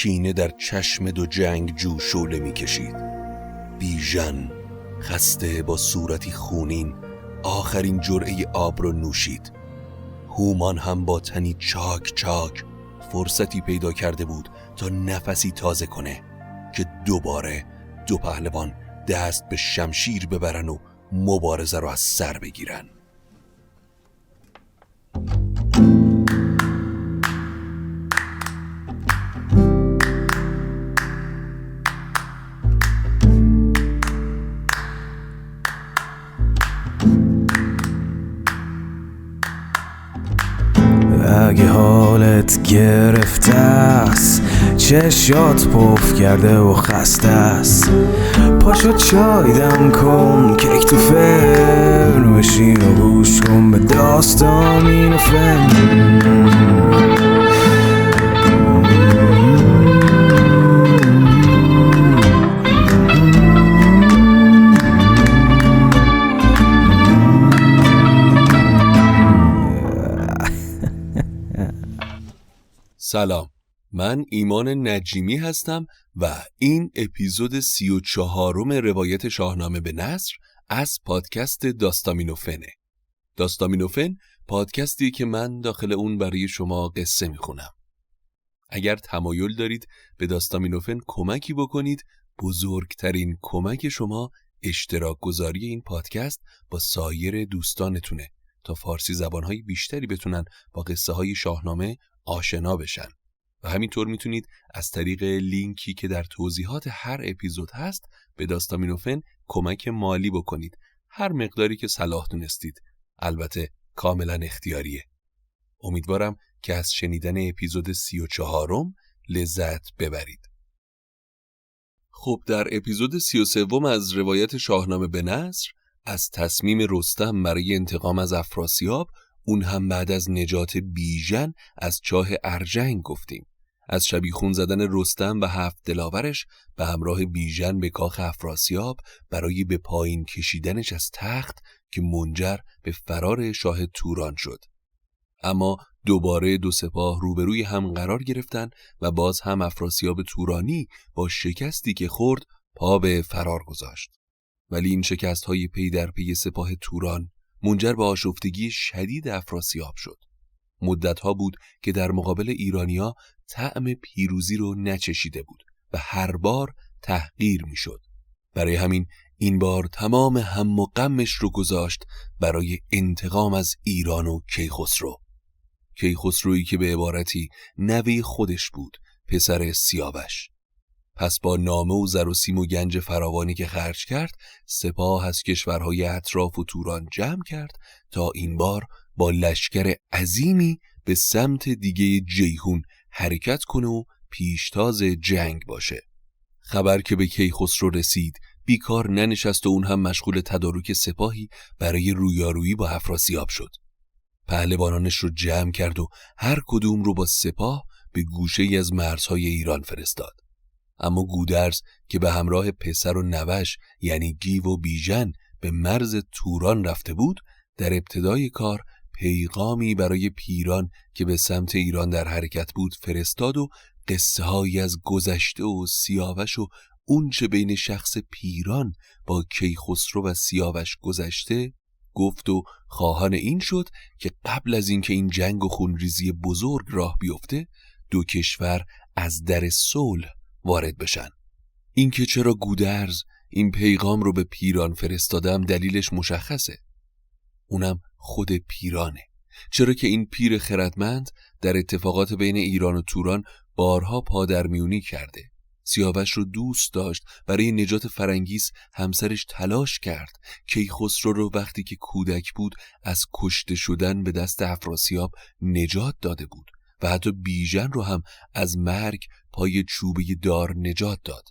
کینه در چشم دو جنگجو شعله می کشید. بیژن خسته با صورتی خونین آخرین جرعه آب رو نوشید. هومان هم با تنی چاک چاک فرصتی پیدا کرده بود تا نفسی تازه کنه که دوباره دو پهلوان دست به شمشیر ببرن و مبارزه رو از سر بگیرن. اگه حالت گرفته است، چشات پف کرده و خسته است، پاشو چای دم کن، کیک تو فرن بشین و گوش کن به داستامینوفن. سلام، من ایمان نجیمی هستم و این اپیزود 34 روایت شاهنامه به نثر از پادکست داستامینوفنه. داستامینوفن پادکستی که من داخل اون برای شما قصه میخونم. اگر تمایل دارید به داستامینوفن کمکی بکنید، بزرگترین کمک شما اشتراک گذاری این پادکست با سایر دوستانتونه تا فارسی زبانهای بیشتری بتونن با قصه های شاهنامه آشنا بشن. و همینطور میتونید از طریق لینکی که در توضیحات هر اپیزود هست به داستامینوفن کمک مالی بکنید، هر مقداری که صلاح دونستید، البته کاملا اختیاریه. امیدوارم که از شنیدن اپیزود 34 لذت ببرید. خب، در اپیزود 33 از روایت شاهنامه به نثر از تصمیم رستم برای انتقام از افراسیاب، اون هم بعد از نجات بیژن از چاه ارجنگ گفتیم. از شبیخون زدن رستم و 7 دلاورش به همراه بیژن به کاخ افراسیاب برای به پایین کشیدنش از تخت که منجر به فرار شاه توران شد. اما دوباره دو سپاه روبروی هم قرار گرفتن و باز هم افراسیاب تورانی با شکستی که خورد پا به فرار گذاشت. ولی این شکست‌های پی در پی سپاه توران منجر به آشفتگی شدید افراسیاب شد. مدتها بود که در مقابل ایرانیا طعم پیروزی رو نچشیده بود و هر بار تحقیر میشد. برای همین این بار تمام هم و غمش رو گذاشت برای انتقام از ایران و کیخسرو. کیخسرویی که به عبارتی نوه خودش بود، پسر سیاوش. پس با نامه و زر و سیم و گنج فراوانی که خرج کرد، سپاه از کشورهای اطراف و توران جمع کرد تا این بار با لشکر عظیمی به سمت دیگه جیهون حرکت کنه و پیشتاز جنگ باشه. خبر که به کیخسرو رسید، بیکار ننشست و اون هم مشغول تدارک سپاهی برای رویارویی با افراسیاب شد. پهلوانانش رو جمع کرد و هر کدوم رو با سپاه به گوشه‌ای از مرزهای ایران فرستاد. اما گودرز که به همراه پسر و نوش یعنی گیو و بیژن به مرز توران رفته بود، در ابتدای کار پیغامی برای پیران که به سمت ایران در حرکت بود فرستاد و قصه هایی از گذشته و سیاوش و اون چه بین شخص پیران با کیخسرو و سیاوش گذشته گفت و خواهان این شد که قبل از اینکه این جنگ و خونریزی بزرگ راه بیفته، دو کشور از در صلح وارد بشن. این که چرا گودرز این پیغام رو به پیران فرستادم دلیلش مشخصه. اونم خود پیرانه. چرا که این پیر خردمند در اتفاقات بین ایران و توران بارها پادرمیونی کرده. سیاوش رو دوست داشت، برای نجات فرنگیس همسرش تلاش کرد. کیخسرو رو وقتی که کودک بود از کشته شدن به دست افراسیاب نجات داده بود و حتی بیژن رو هم از مرگ پای چوبه دار نجات داد.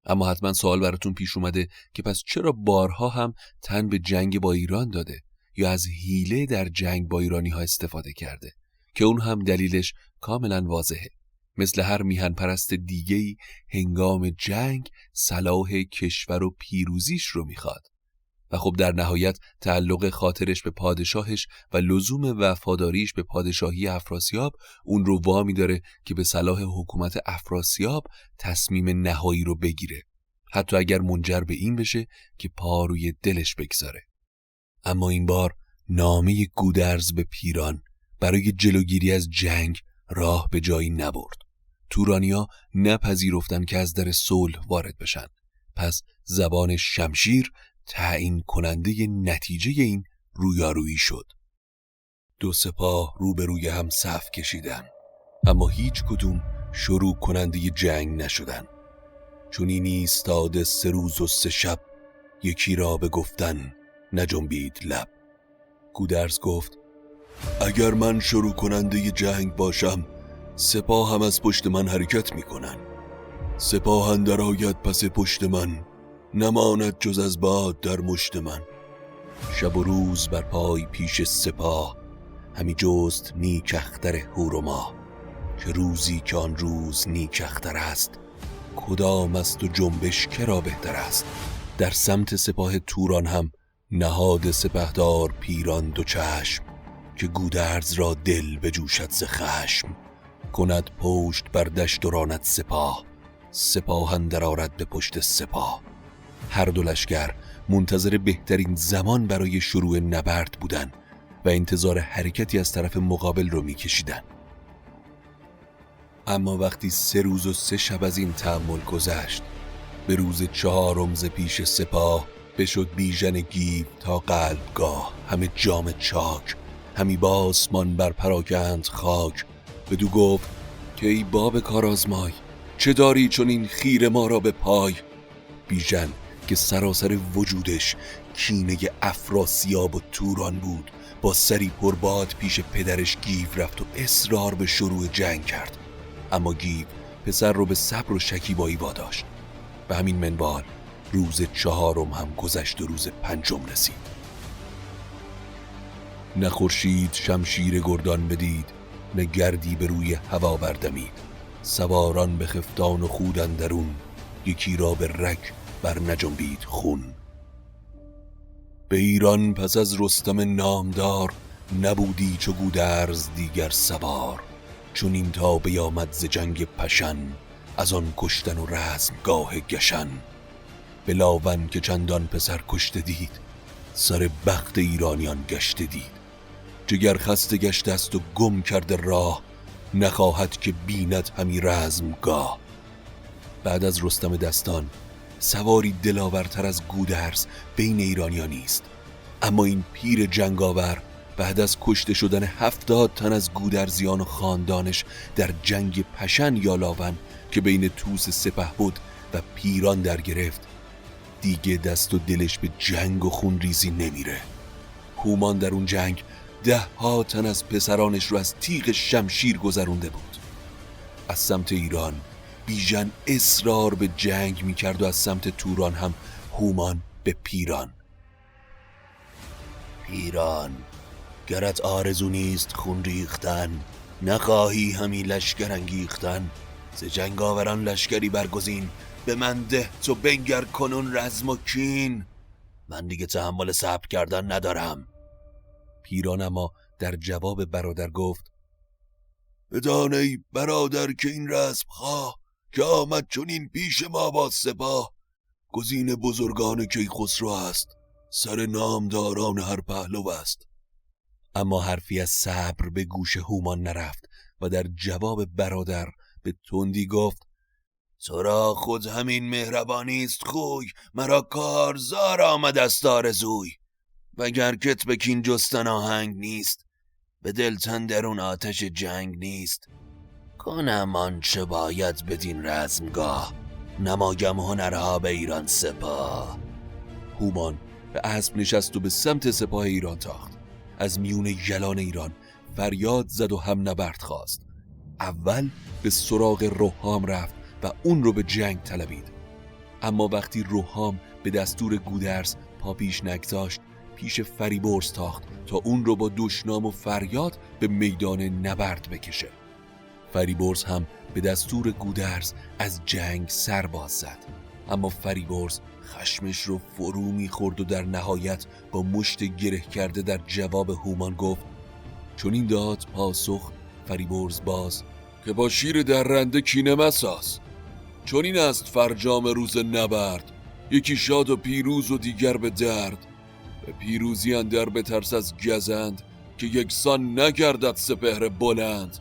اما حتما سوال براتون پیش اومده که پس چرا بارها هم تن به جنگ با ایران داده یا از حیله در جنگ با ایرانی ها استفاده کرده؟ که اون هم دلیلش کاملا واضحه. مثل هر میهن پرست دیگه‌ای هنگام جنگ صلاح کشور و پیروزیش رو میخواد. و خب در نهایت تعلق خاطرش به پادشاهش و لزوم وفاداریش به پادشاهی افراسیاب اون رو وامی داره که به صلاح حکومت افراسیاب تصمیم نهایی رو بگیره، حتی اگر منجر به این بشه که پا روی دلش بگذاره. اما این بار نامه گودرز به پیران برای جلوگیری از جنگ راه به جایی نبرد. تورانیا نپذیرفتن که از در صلح وارد بشن، پس زبان شمشیر تعیین کننده نتیجه این رویارویی شد. دو سپاه روبروی هم صف کشیدن، اما هیچ کدوم شروع کننده جنگ نشدن. چونین ایستاده 3 روز و 3 شب، یکی را به گفتن نجنبید لب. گودرز گفت اگر من شروع کننده جنگ باشم، سپاه هم از پشت من حرکت می کنن. سپاه اندر آید پس پشت من، نماند جز از باد در مشت من. شب و روز بر پای پیش سپاه، همی جست نیک اختر هور و ماه. که روزی که آن روز نیک اختر است، کدام است و جنبش کرا بهتر است. در سمت سپاه توران هم نهاد سپهدار پیران دو چشم، که گودرز را دل بجوشد ز خشم. کند پشت بر دشت و راند سپاه، سپاه اندر آرد به پشت سپاه. هر دو لشکر منتظر بهترین زمان برای شروع نبرد بودن و انتظار حرکتی از طرف مقابل رو میکشیدن. اما وقتی 3 روز و 3 شب از این تأمل گذشت، به روز 4 ز پیش سپاه بشد بیژن گیو تا قلبگاه. همه جام چاک همی با آسمان بر پراگند خاک. بدو گفت که ای باب کارآزمای، چه داری چون این خیر ما را به پای. بیژن که سراسر وجودش کینه افراسیاب و توران بود، با سری پرباد پیش پدرش گیو رفت و اصرار به شروع جنگ کرد. اما گیو پسر رو به صبر و شکیبایی واداشت. به همین منوال روز 4 هم گذشت و روز 5 رسید. نه خورشید شمشیر گردان بدید، نه گردی به روی هوا بردمید. سواران به خفتان و خود اندرون، یکی را به رگ بر نجنبید خون. به ایران پس از رستم نامدار، نبودی چو گودرز دیگر سوار. چون این تا بیامد ز جنگ پشن، از آن کشتن و رزمگاه گشن. به لاون که چندان پسر کشته دید، سر بخت ایرانیان گشته دید. جگر خسته گشته است و گم کرده راه، نخواهد که بیند همی رزمگاه. بعد از رستم دستان سواری دلاورتر از گودرز بین ایرانیان نیست. اما این پیر جنگاور بعد از کشته شدن 70 تن از گودرزیان و خاندانش در جنگ پشن یا لاون که بین توس سپهبد و پیران در گرفت، دیگه دست و دلش به جنگ و خون ریزی نمیره. هومان در اون جنگ 10 تن از پسرانش رو از تیغ شمشیر گذرونده بود. از سمت ایران بیژن اصرار به جنگ میکرد و از سمت توران هم هومان به پیران. پیران گرت آرزو نیست خون ریختن، نخواهی همی لشکر انگیختن. ز جنگاوران لشکری برگزین، به من ده تو بنگر کنون رزم و کین. من دیگه تحمل صبر کردن ندارم. پیران اما در جواب برادر گفت بدان ای برادر که این رزم خواه، که آمد چون این پیش ما با سپاه. گزین بزرگان کیخسرو است، سر نامداران هر پهلو است. اما حرفی از صبر به گوش هومان نرفت و در جواب برادر به تندی گفت تو را خود همین مهربانی است خوی، مرا کارزار آمد است آرزوی. وگر کت به کین جستن آهنگ نیست، به دلتن درون آتش جنگ نیست. کنم آنچه باید بدین رزمگاه، نمایم هنرها به ایران سپاه. هومان به اسب نشست و به سمت سپاه ایران تاخت. از میون یلان ایران فریاد زد و هم نبرد خواست. اول به سراغ روحام رفت و اون رو به جنگ طلبید. اما وقتی روحام به دستور گودرز پا پیش نگذاشت، پیش فریبرز تاخت تا اون رو با دشنام و فریاد به میدان نبرد بکشه. فریبرز هم به دستور گودرز از جنگ سر باز زد. اما فریبرز خشمش رو فرو میخورد و در نهایت با مشت گره کرده در جواب هومان گفت: چون این داد پاسخ فریبرز باز که با شیر درنده کینه مساز. چون این است فرجام روز نبرد، یکی شاد و پیروز و دیگر به درد. به پیروزی اندر بترس از گزند، که یکسان نگردد سپهر بلند.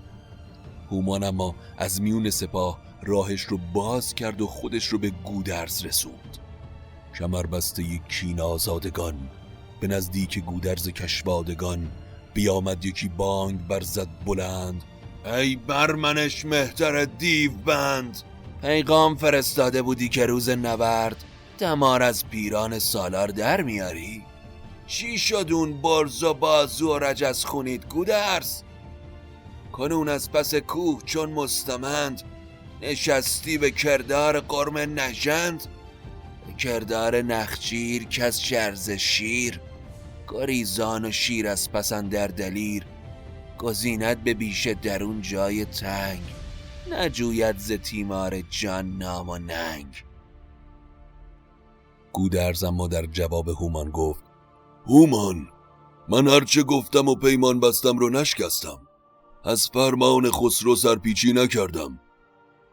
هومان اما از میون سپاه راهش رو باز کرد و خودش رو به گودرز رسوند. کمربسته کین آزادگان، به نزدیک گودرز کشوادگان. بیامد یکی بانگ برزد بلند، ای برمنش مهتر دیو بند. پیغام فرستاده بودی که روز نبرد، دمار از پیران سالار در میاری؟ چی شد اون برز و بازو و رجز خونید گودرز؟ کنون از پس کوه چون مستمند، نشستی به کردار قرم نژند. به کردار نخچیر کس شرز شیر، گریزان و شیر از پس اندر دلیر. گزیند به بیشه درون جای تنگ، نجوید ز تیمار جان نام و ننگ. گودرز اما در جواب هومان گفت: هومان، من هرچه گفتم و پیمان بستم رو نشکستم، از فرمان خسرو سرپیچی نکردم.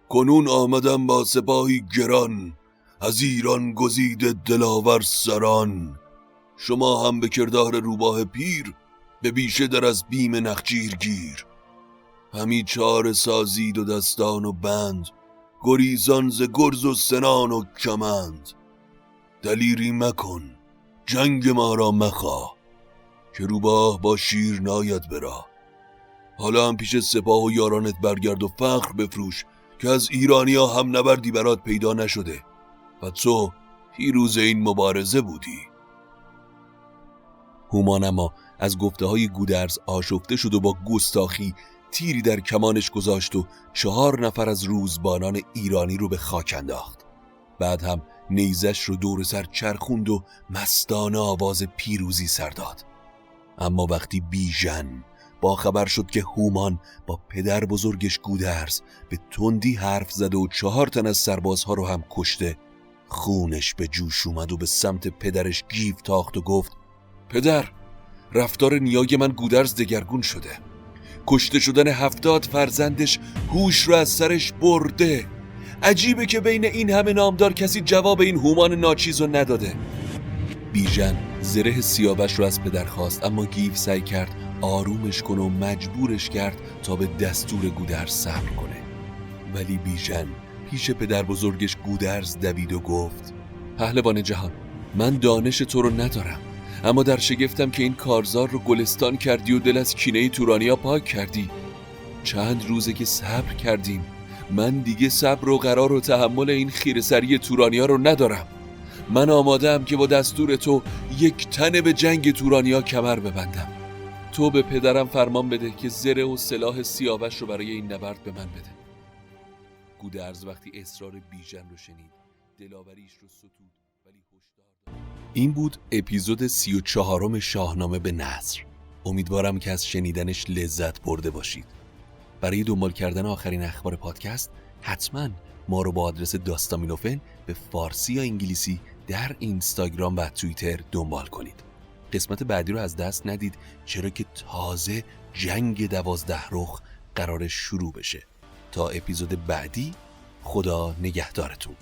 کنون آمدم با سپاهی گران، از ایران گزیده دلاور سران. شما هم به کردار روباه پیر، به بیشه در از بیم نخجیر گیر. همی چاره سازید و دستان و بند، گریزان ز گرز و سنان و کمند. دلیری مکن جنگ ما را مخواه، که روباه با شیر ناید برا. حالا هم پیش سپاه و یارانت برگرد و فخر بفروش، که از ایرانیا هم نبردی برات پیدا نشده و تو پیروز این مبارزه بودی. هومان اما از گفته های گودرز آشفته شد و با گستاخی تیری در کمانش گذاشت و 4 نفر از روزبانان ایرانی رو به خاک انداخت. بعد هم نیزش رو دور سر چرخوند و مستانه آواز پیروزی سر داد. اما وقتی بیژن با خبر شد که هومان با پدر بزرگش گودرز به تندی حرف زده و 4 تن از سربازها رو هم کشته، خونش به جوش اومد و به سمت پدرش گیو تاخت و گفت: پدر، رفتار نیای من گودرز دگرگون شده. کشته شدن 70 فرزندش هوش رو از سرش برده. عجیبه که بین این همه نامدار کسی جواب این هومان ناچیز رو نداده. بیژن زره سیاوش رو از پدر خواست، اما گیو سعی کرد آرومش کنه و مجبورش کرد تا به دستور گودرز صبر کنه. ولی بیژن پیش پدر بزرگش گودرز دوید و گفت: پهلوان جهان، من دانش تو رو ندارم، اما در شگفتم که این کارزار رو گلستان کردی و دل از کینه تورانیا پاک کردی. چند روزه که صبر کردیم، من دیگه صبر و قرار و تحمل این خیره‌سری تورانیا رو ندارم. من آماده‌ام که با دستور تو یک تنه به جنگ تورانیا کمر ببندم. تو به پدرم فرمان بده که زره و سلاح سیاوش رو برای این نبرد به من بده. گودرز وقتی اصرار بیژن رو شنید، دلاوریش رو ستود، ولی هشدار داد. این بود اپیزود 34 شاهنامه به نثر. امیدوارم که از شنیدنش لذت برده باشید. برای دنبال کردن آخرین اخبار پادکست حتما ما رو با آدرس داستامینوفن به فارسی یا انگلیسی در اینستاگرام و توییتر دنبال کنید. قسمت بعدی رو از دست ندید، چرا که تازه جنگ 12 رخ قرار شروع بشه. تا اپیزود بعدی، خدا نگهدارتون.